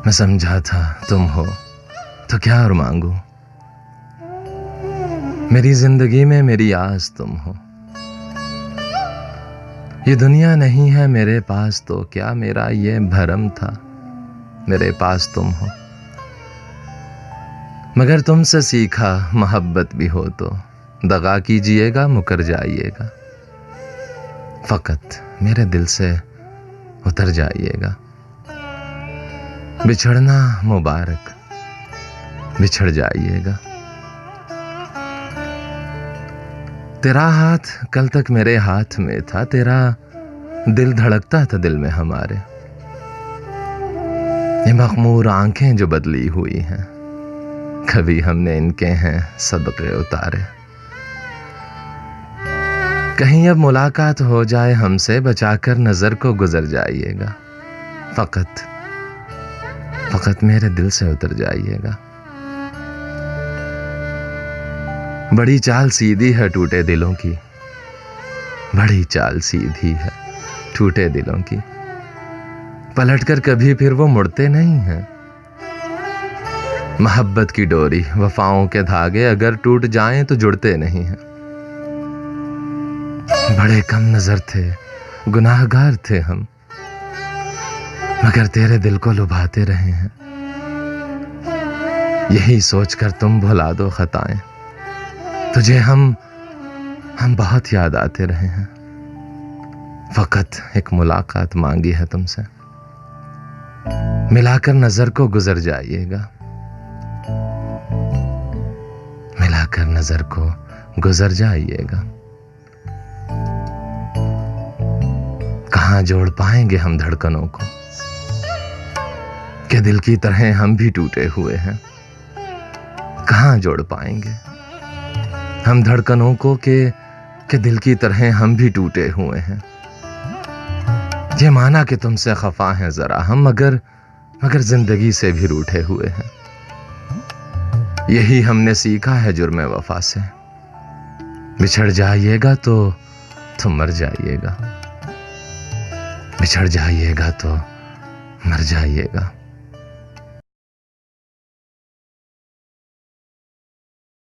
मैं समझा था तुम हो तो क्या और मांगू। मेरी जिंदगी में मेरी आस तुम हो। ये दुनिया नहीं है मेरे पास तो क्या मेरा ये भरम था मेरे पास तुम हो। मगर तुमसे सीखा मोहब्बत भी हो तो दगा कीजिएगा मुकर जाइएगा। फकत मेरे दिल से उतर जाइएगा। बिछड़ना मुबारक बिछड़ जाइएगा। तेरा हाथ कल तक मेरे हाथ में था। तेरा दिल धड़कता था दिल में हमारे। ये मखमूर आंखें जो बदली हुई हैं कभी हमने इनके हैं सदक़े उतारे। कहीं अब मुलाकात हो जाए हमसे बचाकर नजर को गुजर जाइएगा। फकत मेरे दिल से उतर जाइएगा। बड़ी चाल सीधी है टूटे दिलों की। बड़ी चाल सीधी है टूटे दिलों की। पलटकर कभी फिर वो मुड़ते नहीं हैं। मोहब्बत की डोरी वफाओं के धागे अगर टूट जाएं तो जुड़ते नहीं हैं। बड़े कम नजर थे गुनाहगार थे हम मगर तेरे दिल को लुभाते रहे हैं। यही सोचकर तुम भुला दो खताएं। तुझे हम बहुत याद आते रहे हैं। फकत एक मुलाकात मांगी है तुमसे। मिलाकर नजर को गुजर जाइएगा। मिलाकर नजर को गुजर जाइएगा। कहां जोड़ पाएंगे हम धड़कनों को कि दिल की तरह हम भी टूटे हुए हैं। कहां जोड़ पाएंगे हम धड़कनों को के दिल की तरह हम भी टूटे हुए हैं। ये माना कि तुमसे खफा हैं जरा हम मगर जिंदगी से भी रूठे हुए हैं। यही हमने सीखा है जुर्मे वफा से। बिछड़ जाइएगा तो तुम मर जाइएगा। बिछड़ जाइएगा तो मर जाइएगा।